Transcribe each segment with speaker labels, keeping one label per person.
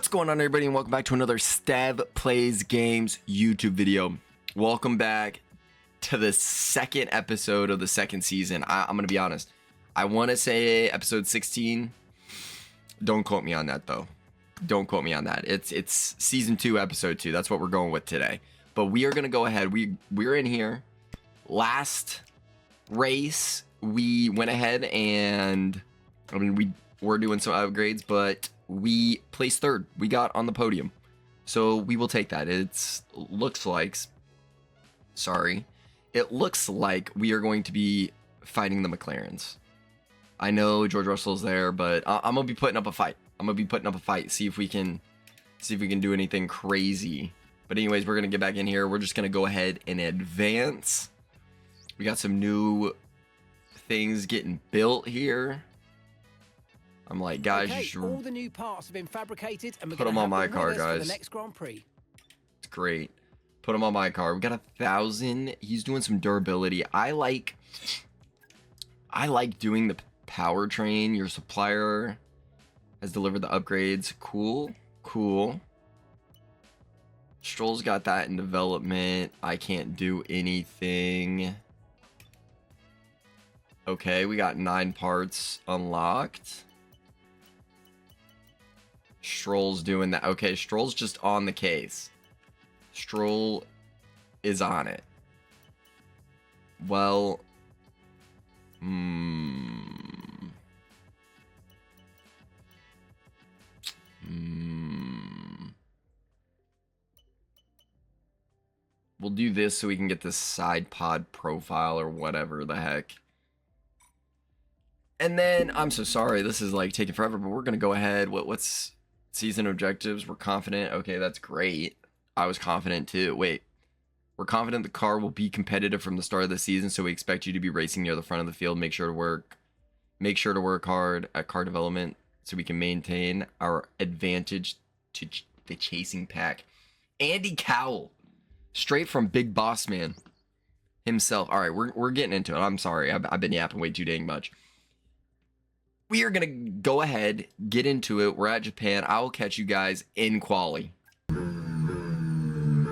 Speaker 1: What's going on, everybody, and welcome back to another Stev Plays Games YouTube video. Welcome back to the second episode of the second season. I'm gonna be honest, I want to say episode 16. Don't quote me on that though. Don't quote me on that. It's season 2, episode 2. That's what we're going with today. But we are gonna go ahead. We're in here. Last race, we went ahead and we were doing some upgrades, but we placed third. We got on the podium, so we will take that. It looks like we are going to be fighting the McLarens. I know George Russell's there, but I'm gonna be putting up a fight. See if we can do anything crazy. But anyways, we're gonna get back in here. We're just gonna go ahead and advance. We got some new things getting built here. I'm like, guys,
Speaker 2: okay, all the new parts have been fabricated, and we're
Speaker 1: put them on my car, guys.
Speaker 2: For the next Grand Prix.
Speaker 1: It's great. Put them on my car. We got 1,000. He's doing some durability. I like doing the powertrain. Your supplier has delivered the upgrades. Cool. Stroll's got that in development. I can't do anything. Okay, we got 9 parts unlocked. Stroll's doing that. Okay, Stroll's just on the case. Stroll is on it. Well, we'll do this so we can get this side pod profile or whatever the heck. And then, I'm so sorry, this is like taking forever, but we're gonna go ahead. What's season objectives? We're confident. Okay, that's great. I was confident too. Wait, we're confident the car will be competitive from the start of the season, so we expect you to be racing near the front of the field. Make sure to work hard at car development so we can maintain our advantage to the chasing pack. Andy Cowell, straight from Big Boss Man himself. All right, we're getting into it. I'm sorry, I've been yapping way too dang much. We are gonna go ahead, get into it. We're at Japan. I will catch you guys in quali.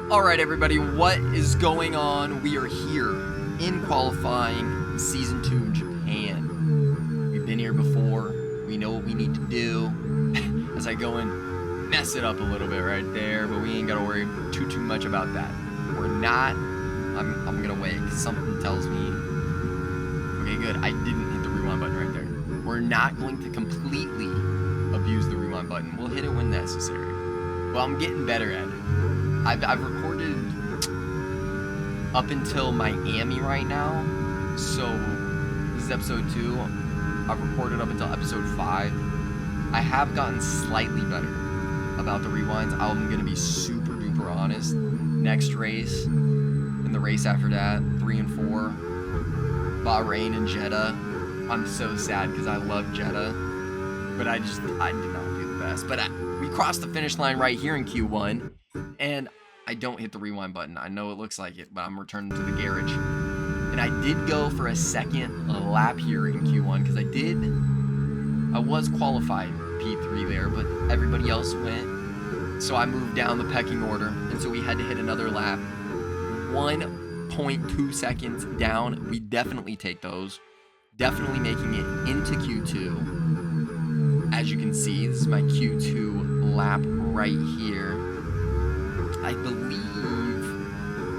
Speaker 1: All right, everybody, what is going on? We are here in qualifying season 2 Japan. We've been here before. We know what we need to do. As I go and mess it up a little bit right there, but we ain't gotta worry too much about that. We're not. I'm gonna wait because something tells me. Okay, good. I didn't hit the rewind button right there. We're not going to completely abuse the rewind button. We'll hit it when necessary. Well, I'm getting better at it. I've recorded up until Miami right now. So this is episode 2. I've recorded up until episode 5. I have gotten slightly better about the rewinds. I'm going to be super duper honest. Next race and the race after that, 3 and 4, Bahrain and Jeddah. I'm so sad because I love Jeddah, but I did not do the best. But we crossed the finish line right here in Q1, and I don't hit the rewind button. I know it looks like it, but I'm returning to the garage. And I did go for a second lap here in Q1 because I was qualified P3 there, but everybody else went. So I moved down the pecking order, and so we had to hit another lap. 1.2 seconds down. We definitely take those. Definitely making it into Q2. As you can see, this is my Q2 lap right here. I believe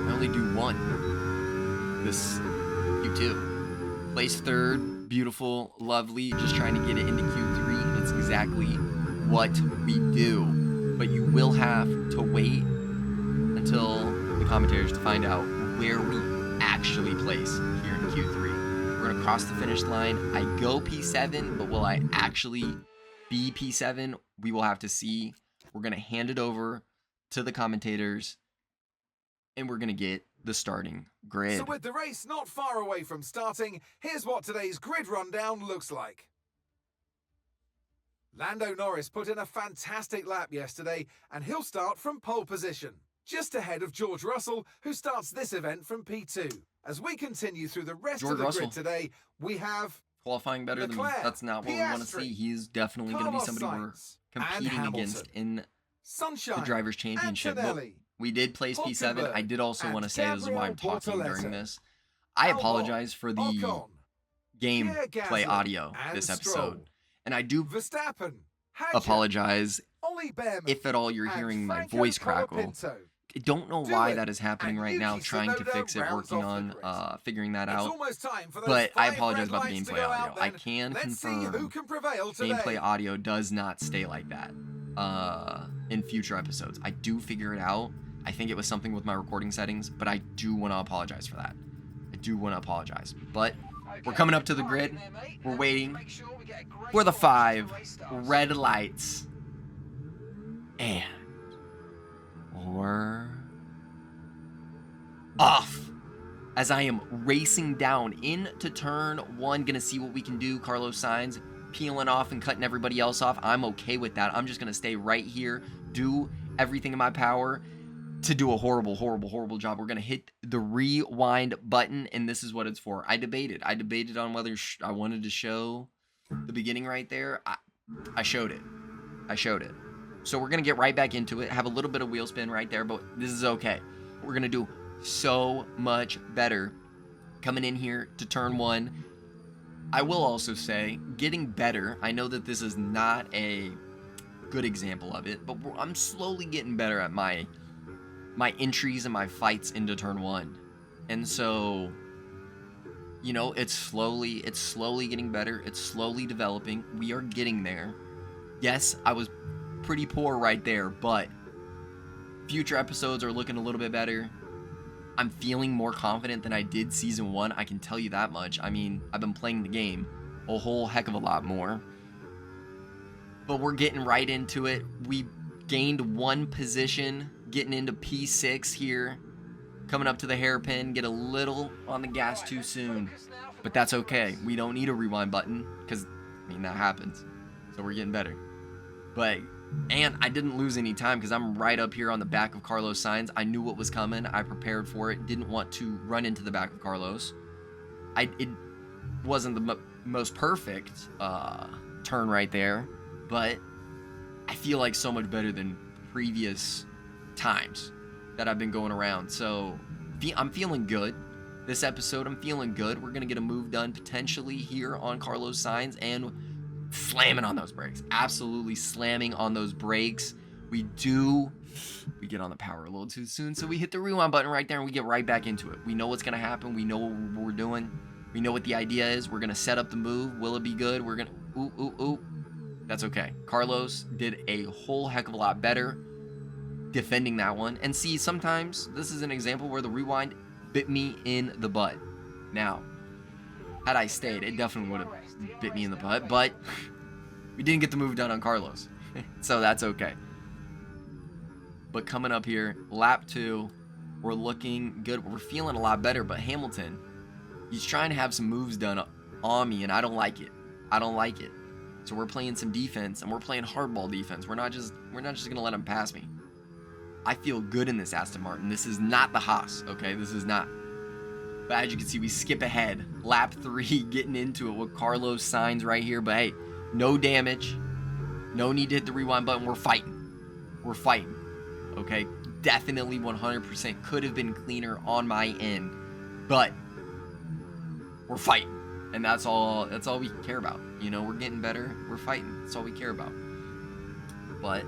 Speaker 1: I only do 1 this Q2. Place 3rd, beautiful, lovely, just trying to get it into Q3. That's exactly what we do. But you will have to wait until the commentators to find out where we actually place here in Q3. We're gonna cross the finish line. I go P7, but will I actually be P7? We will have to see. We're gonna hand it over to the commentators, and we're gonna get the starting grid.
Speaker 3: So with the race not far away from starting, here's what today's grid rundown looks like. Lando Norris put in a fantastic lap yesterday, and he'll start from pole position, just ahead of George Russell, who starts this event from P2. As we continue through the rest of the grid today, we have
Speaker 1: qualifying better than me. That's not what we want to see. He's definitely going to be somebody we're competing against in
Speaker 3: Sunshine,
Speaker 1: the Drivers' Championship. But
Speaker 3: Antonelli,
Speaker 1: we did place P7. I did also want to say, this is why I'm
Speaker 3: Gabriel
Speaker 1: talking during
Speaker 3: Bortoleto,
Speaker 1: this. I
Speaker 3: Albon,
Speaker 1: apologize for the
Speaker 3: Ocon, Pierre
Speaker 1: gameplay
Speaker 3: Gasly,
Speaker 1: audio
Speaker 3: and
Speaker 1: this episode.
Speaker 3: Stroll.
Speaker 1: And I do
Speaker 3: Verstappen, Hadjar,
Speaker 1: apologize
Speaker 3: Ollie Behrman,
Speaker 1: if at all you're
Speaker 3: and
Speaker 1: hearing my
Speaker 3: Franco
Speaker 1: voice crackle.
Speaker 3: Colapinto.
Speaker 1: I don't know
Speaker 3: Do
Speaker 1: why
Speaker 3: it,
Speaker 1: that is happening
Speaker 3: and
Speaker 1: right now,
Speaker 3: Yuki
Speaker 1: trying to
Speaker 3: Tsunoda
Speaker 1: fix it,
Speaker 3: rounds
Speaker 1: working
Speaker 3: off the
Speaker 1: on
Speaker 3: grid.
Speaker 1: figuring that
Speaker 3: It's
Speaker 1: out.
Speaker 3: almost time for those
Speaker 1: But I
Speaker 3: 5
Speaker 1: apologize
Speaker 3: red
Speaker 1: about the
Speaker 3: lights to
Speaker 1: gameplay
Speaker 3: go
Speaker 1: audio.
Speaker 3: out
Speaker 1: I
Speaker 3: then.
Speaker 1: can
Speaker 3: Let's see who
Speaker 1: confirm
Speaker 3: can prevail today.
Speaker 1: gameplay audio does not stay like that in future episodes. I do figure it out. I think it was something with my recording settings, but I do want to apologize for that. I do want to apologize. But we're coming up to the grid. We're waiting for the 5 red lights. And we're off as I am racing down into turn 1. Gonna see what we can do. Carlos Sainz peeling off and cutting everybody else off. I'm okay with that. I'm just gonna stay right here, do everything in my power to do a horrible job. We're gonna hit the rewind button, and this is what it's for. I debated on whether I wanted to show the beginning right there. I showed it. So we're gonna get right back into it. Have a little bit of wheel spin right there, but this is okay. We're gonna do so much better coming in here to turn 1. I will also say, getting better. I know that this is not a good example of it, but I'm slowly getting better at my entries and my fights into turn 1. And so, you know, it's slowly getting better. It's slowly developing. We are getting there. Yes, I was pretty poor right there, but future episodes are looking a little bit better. I'm feeling more confident than I did season 1. I can tell you that much. I mean, I've been playing the game a whole heck of a lot more. But we're getting right into it. We gained 1 position, getting into P6 here. Coming up to the hairpin, get a little on the gas too soon. But that's okay. We don't need a rewind button because, I mean, that happens. So we're getting better. And I didn't lose any time because I'm right up here on the back of Carlos Sainz. I knew what was coming. I prepared for it. Didn't want to run into the back of Carlos. It wasn't the most perfect turn right there, but I feel like so much better than previous times that I've been going around. So I'm feeling good. This episode, I'm feeling good. We're going to get a move done potentially here on Carlos Sainz and slamming on those brakes. Absolutely slamming on those brakes. We get on the power a little too soon, so we hit the rewind button right there and we get right back into it. We know what's going to happen. We know what we're doing. We know what the idea is. We're going to set up the move. Will it be good? We're going to... Ooh. That's okay. Carlos did a whole heck of a lot better defending that one. And see, sometimes this is an example where the rewind bit me in the butt. Now, had I stayed, it definitely would have bit me in the butt, but we didn't get the move done on Carlos. So that's okay. But coming up here, lap 2, we're looking good. We're feeling a lot better, but Hamilton, he's trying to have some moves done on me, and I don't like it. So we're playing some defense, and we're playing hardball defense. We're not just gonna let him pass me. I feel good in this Aston Martin. This is not the Haas, okay? This is not. But as you can see, we skip ahead. Lap 3, getting into it with Carlos Sainz right here. But hey, no damage. No need to hit the rewind button. We're fighting. Okay? Definitely 100% could have been cleaner on my end. But we're fighting. And that's all we care about. You know, we're getting better. We're fighting. That's all we care about. But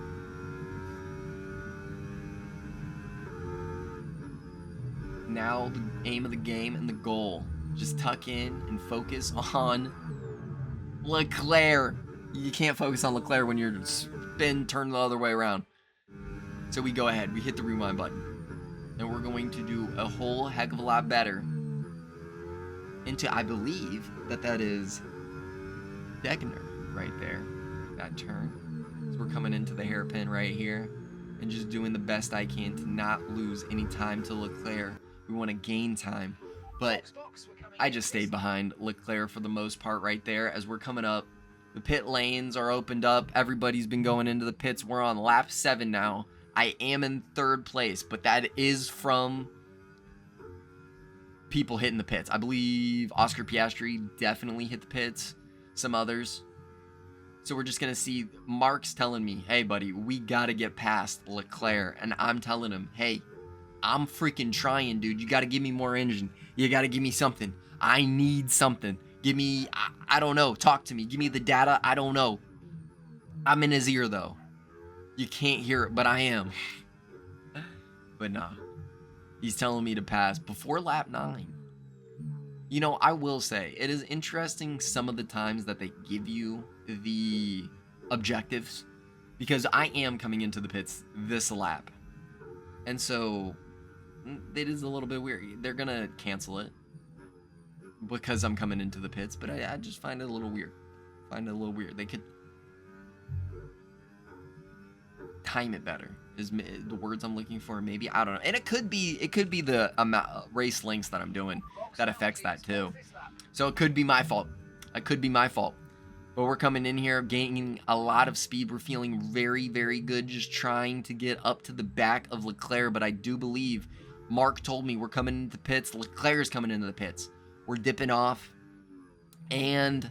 Speaker 1: now the aim of the game and the goal. Just tuck in and focus on Leclerc. You can't focus on Leclerc when you're turn the other way around. So we go ahead. We hit the rewind button. And we're going to do a whole heck of a lot better. I believe that is Degner right there. That turn. So we're coming into the hairpin right here. And just doing the best I can to not lose any time to Leclerc. We want to gain time. But I just stayed behind Leclerc for the most part right there as we're coming up. The pit lanes are opened up. Everybody's been going into the pits. We're on lap 7 now. I am in 3rd place, but that is from people hitting the pits. I believe Oscar Piastri definitely hit the pits. Some others. So we're just going to see Mark's telling me, hey, buddy, we got to get past Leclerc. And I'm telling him, hey, I'm freaking trying, dude. You got to give me more engine. You got to give me something. I need something. Give me, I don't know. Talk to me. Give me the data. I don't know. I'm in his ear, though. You can't hear it, but I am. But nah. He's telling me to pass before lap 9. You know, I will say, it is interesting some of the times that they give you the objectives, because I am coming into the pits this lap. And so, it is a little bit weird. They're going to cancel it because I'm coming into the pits, but I just find it a little weird. They could time it better. Is the words I'm looking for, maybe. I don't know. And it could be the amount race lengths that I'm doing that affects that too. So it could be my fault. But we're coming in here gaining a lot of speed. We're feeling very, very good, just trying to get up to the back of Leclerc. But I do believe Mark told me we're coming into the pits. Leclerc's coming into the pits. We're dipping off. And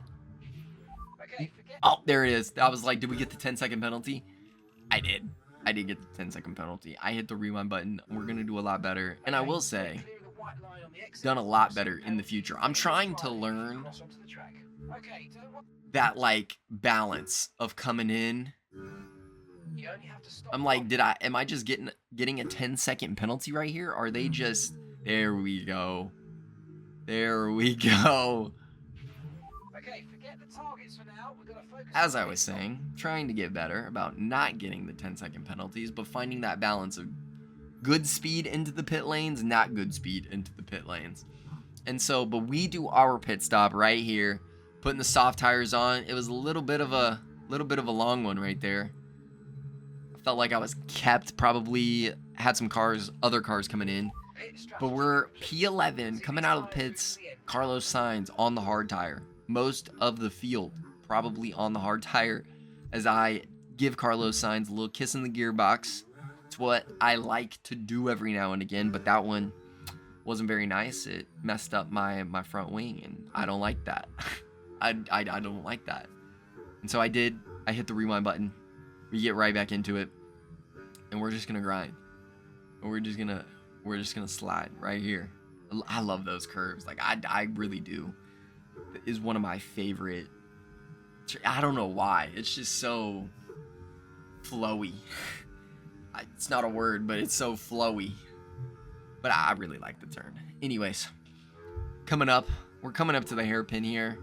Speaker 1: oh, there it is. I was like, did we get the 10-second penalty? I did get the 10-second penalty. I hit the rewind button. We're going to do a lot better. And I will say, done a lot better in the future. I'm trying to learn that, like, balance of coming in. I'm like, am I just getting a 10-second penalty right here? Are they just, there we go. As I was saying, trying to get better about not getting the 10-second penalties, but finding that balance of good speed into the pit lanes, not good speed into the pit lanes. And so, but we do our pit stop right here, putting the soft tires on. It was a little bit of a long one right there. I felt like I was kept, probably had some other cars coming in. But we're P11 coming out of the pits. Carlos Sainz on the hard tire. Most of the field probably on the hard tire, as I give Carlos Sainz a little kiss in the gearbox. It's what I like to do every now and again, but that one wasn't very nice. It messed up my front wing, and I don't like that. I don't like that. And so I hit the rewind button. We get right back into it, and we're just gonna grind. And we're just gonna slide right here. I love those curves. Like, I really do. It is one of my favorite. I don't know why. It's just so flowy. It's not a word, but it's so flowy. But I really like the turn. Anyways, we're coming up to the hairpin here.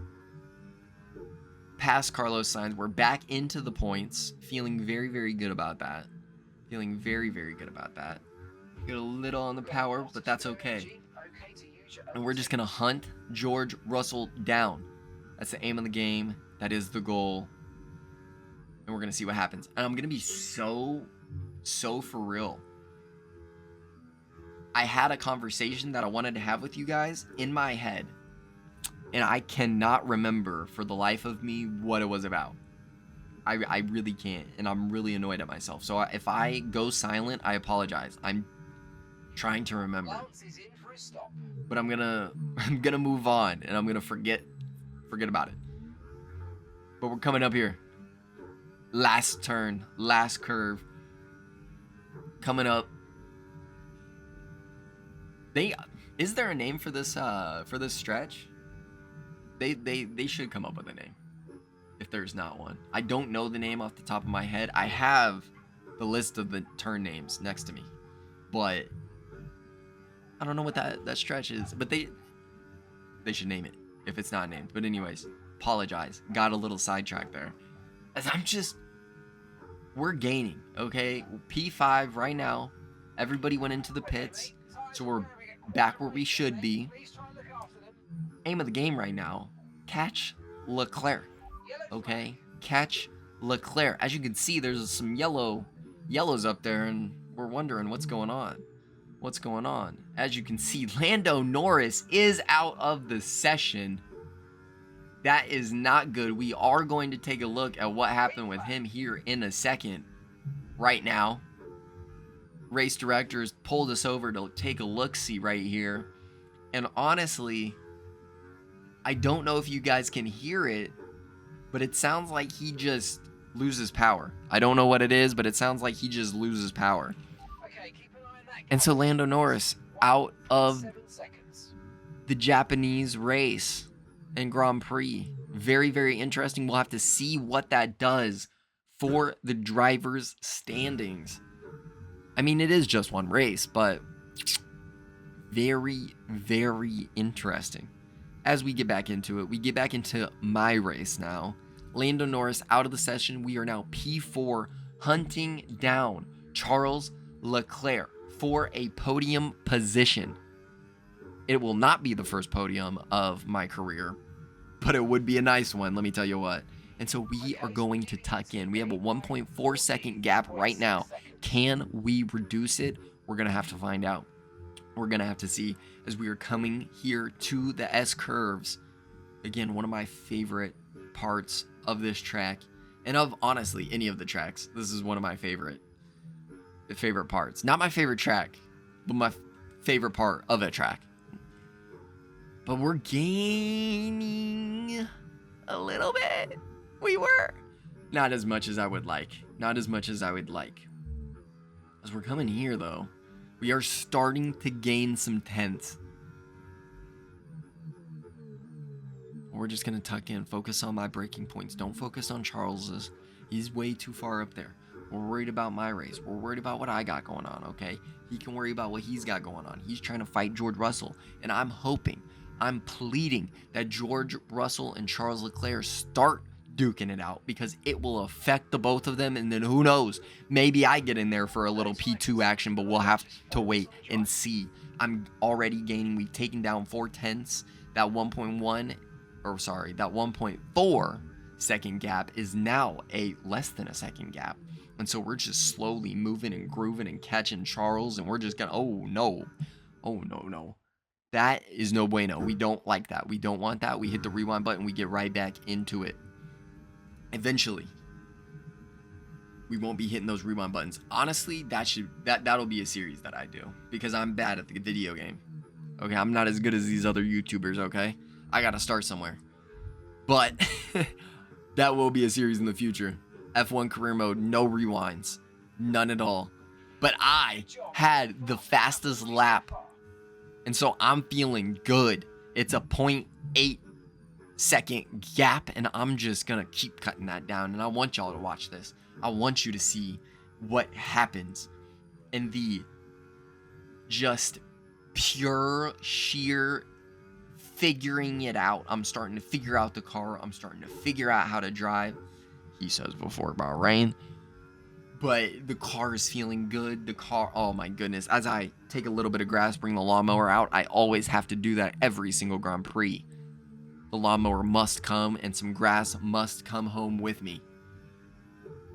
Speaker 1: Past Carlos Sainz. We're back into the points. Feeling very, very good about that. Get a little on the power, but that's okay. And we're just going to hunt George Russell down. That's the aim of the game. That is the goal. And we're going to see what happens. And I'm going to be so for real. I had a conversation that I wanted to have with you guys in my head. And I cannot remember for the life of me what it was about. I really can't. And I'm really annoyed at myself. So if I go silent, I apologize. I'm trying to remember. But I'm gonna move on, and I'm gonna forget about it. But we're coming up here. Last turn, last curve. Coming up. Is there a name for this stretch? They should come up with a name. If there's not one. I don't know the name off the top of my head. I have the list of the turn names next to me. But I don't know what that stretch is. But they should name it if it's not named. But anyways, apologize. Got a little sidetracked there. As we're gaining, okay? P5 right now. Everybody went into the pits. So we're back where we should be. Aim of the game right now. Catch Leclerc. Okay? Catch Leclerc. As you can see, there's some yellows up there, and we're wondering what's going on. As you can see, Lando Norris is out of the session. That is not good. We are going to take a look at what happened with him here in a second. Right now, race directors pulled us over to take a look-see right here. And honestly, I don't know if you guys can hear it, but it sounds like he just loses power. I don't know what it is, but it sounds like he just loses power. And so Lando Norris out of the Japanese race and Grand Prix. Very, very interesting. We'll have to see what that does for the drivers' standings. I mean, it is just one race, but very, very interesting. As we get back into it, we get back into my race now. Lando Norris out of the session. We are now P4 hunting down Charles Leclerc for a podium position. It will not be the first podium of my career, but it would be a nice one, let me tell you what. And so we are going to tuck in. We have a 1.4 second gap right now. Can we reduce it? We're going to have to find out. We're going to have to see as we are coming here to the S curves. Again, one of my favorite parts of this track, and of honestly any of the tracks. This is one of my favorite parts. Not my favorite track, but my favorite part of a track. But we're gaining a little bit. We were. Not as much as I would like. Not as much as I would like. As we're coming here, though, we are starting to gain some tenths. We're just going to tuck in. Focus on my breaking points. Don't focus on Charles's. He's way too far up there. We're worried about my race. We're worried about what I got going on, okay? He can worry about what he's got going on. He's trying to fight George Russell. And I'm hoping, I'm pleading that George Russell and Charles Leclerc start duking it out, because it will affect the both of them. And then who knows, maybe I get in there for a little P2 action, but we'll have to wait and see. I'm already gaining. We've taken down 4 tenths. That 1.4 second gap is now a less than a second gap. And so we're just slowly moving and grooving and catching Charles, and we're just gonna, oh no. That is no bueno. We don't like that. We don't want that. We hit the rewind button, we get right back into it. Eventually, we won't be hitting those rewind buttons. Honestly, that'll be a series that I do, because I'm bad at the video game. Okay, I'm not as good as these other YouTubers, okay? I gotta start somewhere. But that will be a series in the future. F1 career mode, no rewinds. None at all. But I had the fastest lap. And so I'm feeling good. It's a 0.8 second gap, and I'm just gonna keep cutting that down. And I want y'all to watch this. I want you to see what happens in the just pure, sheer figuring it out. I'm starting to figure out the car. I'm starting to figure out how to drive. He says before Bahrain. But the car is feeling good. The car, oh my goodness. As I take a little bit of grass, bring the lawnmower out, I always have to do that every single Grand Prix. The lawnmower must come, and some grass must come home with me.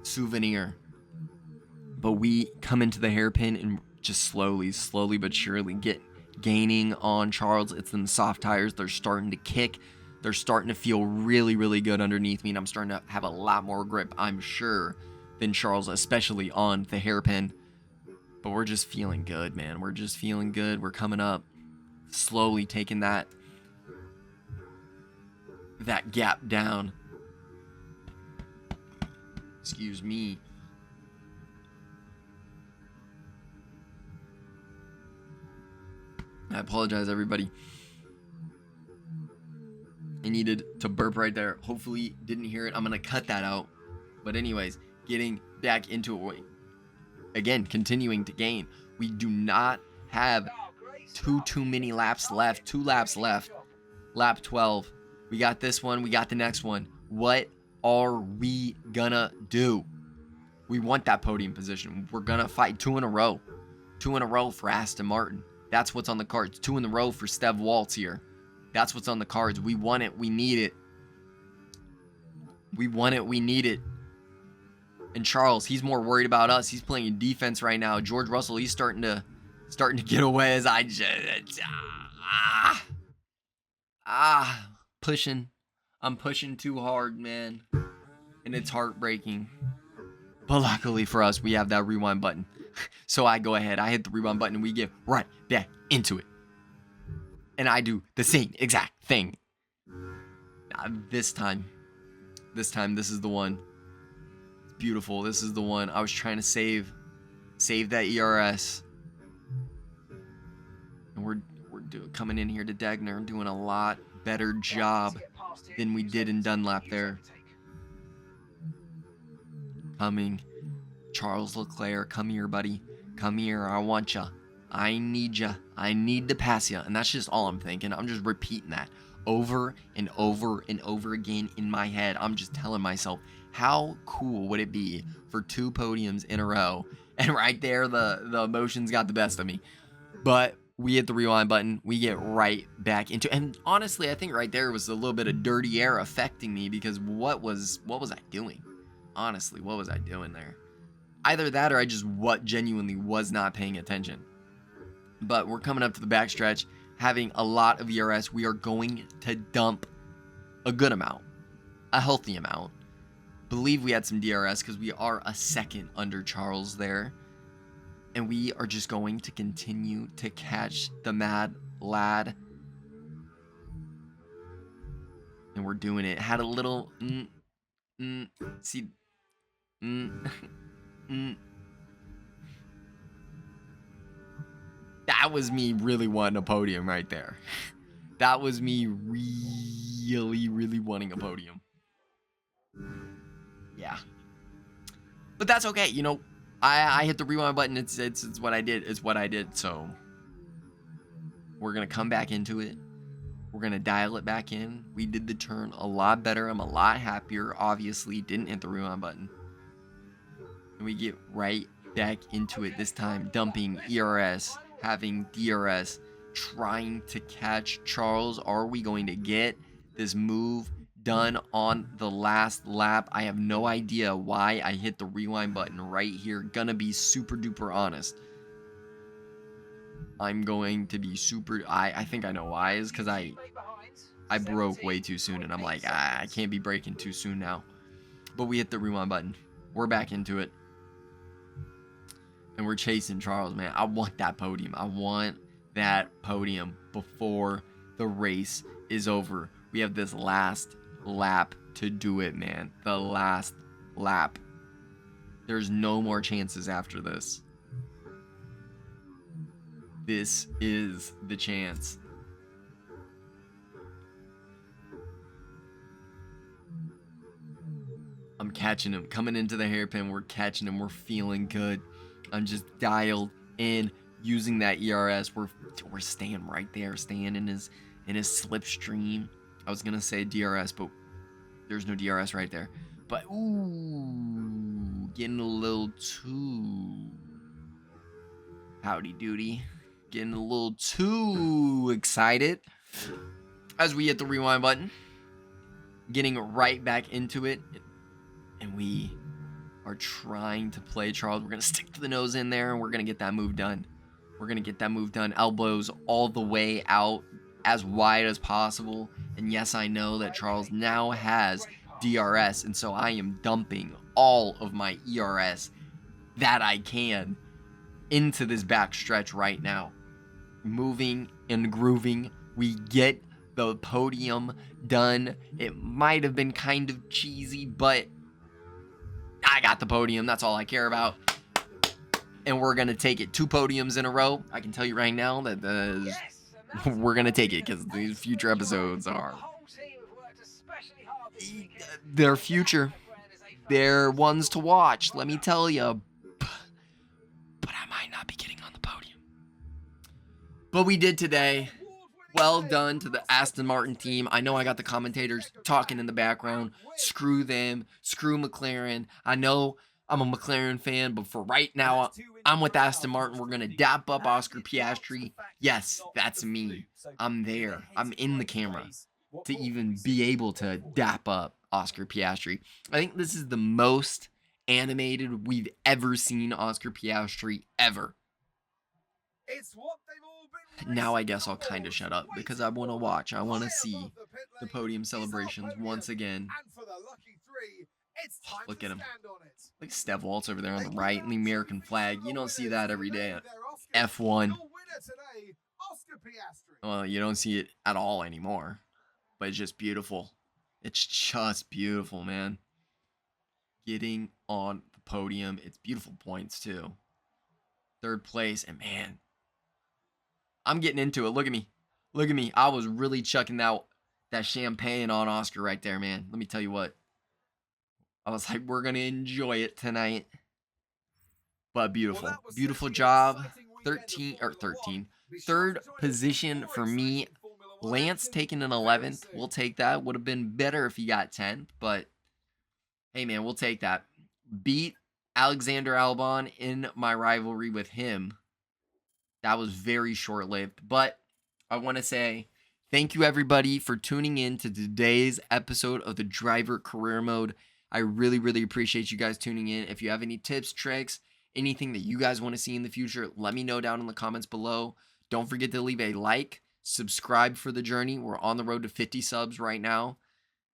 Speaker 1: Souvenir. But we come into the hairpin and just slowly but surely gaining on Charles. It's them soft tires. They're starting to kick. They're starting to feel really, really good underneath me, and I'm starting to have a lot more grip, I'm sure, than Charles, especially on the hairpin. But we're just feeling good, man. We're just feeling good. We're coming up, slowly taking that gap down. Excuse me. I apologize, everybody. I needed to burp right there. Hopefully didn't hear it. I'm going to cut that out. But anyways, getting back into it. Again, continuing to gain. We do not have too many laps left. 2 laps left. Lap 12. We got this one. We got the next one. What are we gonna do? We want that podium position. We're gonna fight 2 in a row. 2 in a row for Aston Martin. That's what's on the cards. 2 in a row for Steve Waltz here. That's what's on the cards. We want it. We need it. We want it. We need it. And Charles, he's more worried about us. He's playing defense right now. George Russell, he's starting to get away as I just pushing. I'm pushing too hard, man. And it's heartbreaking. But luckily for us, we have that rewind button. So I go ahead, I hit the rewind button, and we get right back into it. And I do the same exact thing. This time This time, this is the one. It's beautiful. This is the one. I was trying to save that ERS. And we're coming in here to Degner, doing a lot better job than we did in Dunlap there. Coming. Charles Leclerc, come here, buddy. Come here. I want ya. I need ya. I need to pass ya. And that's just all I'm thinking. I'm just repeating that over and over and over again in my head. I'm just telling myself, how cool would it be for 2 podiums in a row? And right there, the emotions got the best of me. But we hit the rewind button. We get right back into it. And honestly, I think right there was a little bit of dirty air affecting me, because what was I doing? Honestly, what was I doing there? Either that, or I just genuinely was not paying attention. But we're coming up to the backstretch, having a lot of ERS. We are going to dump a good amount, a healthy amount. Believe we had some DRS because we are a second under Charles there. And we are just going to continue to catch the mad lad. And we're doing it. Had a little That was me really wanting a podium right there. That was me really, really wanting a podium. Yeah. But that's okay. You know, I hit the rewind button. It's what I did. It's what I did. So we're going to come back into it. We're going to dial it back in. We did the turn a lot better. I'm a lot happier. Obviously, didn't hit the rewind button. And we get right back into it this time, dumping ERS, having DRS, trying to catch Charles. Are we going to get this move done on the last lap? I have no idea why I hit the rewind button right here. Gonna be super duper honest. I'm going to be super... I think I know why. Is because I broke way too soon, and I'm like, I can't be breaking too soon now. But we hit the rewind button. We're back into it. And we're chasing Charles, man. I want that podium. I want that podium before the race is over. We have this last lap to do it, man. The last lap. There's no more chances after this. This is the chance. I'm catching him. Coming into the hairpin, we're catching him. We're feeling good. I'm just dialed in, using that ERS. We're staying right there, staying in his slipstream. I was gonna say DRS, but there's no DRS right there. But ooh, getting a little too howdy doody. Getting a little too excited as we hit the rewind button. Getting right back into it. And we are trying to play Charles. We're going to stick to the nose in there, and we're going to get that move done. We're going to get that move done. Elbows all the way out, as wide as possible. And yes, I know that Charles now has DRS, and so I am dumping all of my ERS that I can into this back stretch right now. Moving and grooving. We get the podium done. It might have been kind of cheesy, but I got the podium. That's all I care about. And we're going to take it 2 podiums in a row. I can tell you right now that we're going to take it, because these future episodes are... They're future. They're ones to watch, let me tell you. But I might not be getting on the podium. But we did today. Well done to the Aston Martin team. I know I got the commentators talking in the background. Screw them. Screw McLaren. I know I'm a McLaren fan, but for right now, I'm with Aston Martin. We're going to dap up Oscar Piastri. Yes, that's me. I'm there. I'm in the camera to even be able to dap up Oscar Piastri. I think this is the most animated we've ever seen Oscar Piastri ever. Now I guess I'll kind of shut up, because I want to watch. I want to see the podium celebrations once again. Look at him. Like Steph Waltz over there on the right, and the American flag. You don't see that every day at F1. Well, you don't see it at all anymore. But it's just beautiful. It's just beautiful, man. Getting on the podium. It's beautiful points, too. Third place, and man, I'm getting into it. Look at me. Look at me. I was really chucking out that champagne on Oscar right there, man. Let me tell you what. I was like, we're going to enjoy it tonight. But beautiful. Beautiful job. 13. Third position for me. Lance taking an 11th. We'll take that. Would have been better if he got 10th, but hey, man, we'll take that. Beat Alexander Albon in my rivalry with him. That was very short-lived, but I want to say thank you, everybody, for tuning in to today's episode of the Driver Career Mode. I really, really appreciate you guys tuning in. If you have any tips, tricks, anything that you guys want to see in the future, let me know down in the comments below. Don't forget to leave a like, subscribe for the journey. We're on the road to 50 subs right now.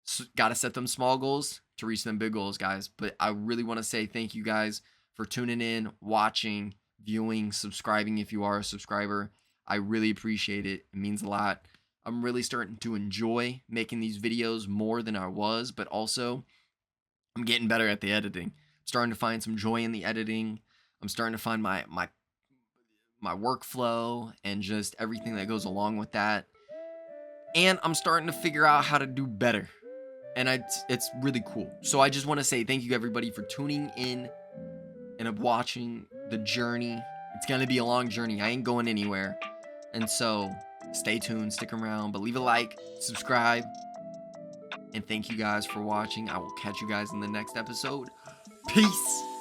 Speaker 1: So, got to set them small goals to reach them big goals, guys. But I really want to say thank you guys for tuning in, watching, viewing, subscribing if you are a subscriber. I really appreciate it. It means a lot. I'm really starting to enjoy making these videos more than I was, but also I'm getting better at the editing. I'm starting to find some joy in the editing. I'm starting to find my workflow and just everything that goes along with that. And I'm starting to figure out how to do better. And it's really cool. So I just want to say thank you, everybody, for tuning in and watching the journey. It's going to be a long journey. I ain't going anywhere. And so stay tuned, stick around, but leave a like, subscribe, and thank you guys for watching. I will catch you guys in the next episode. Peace.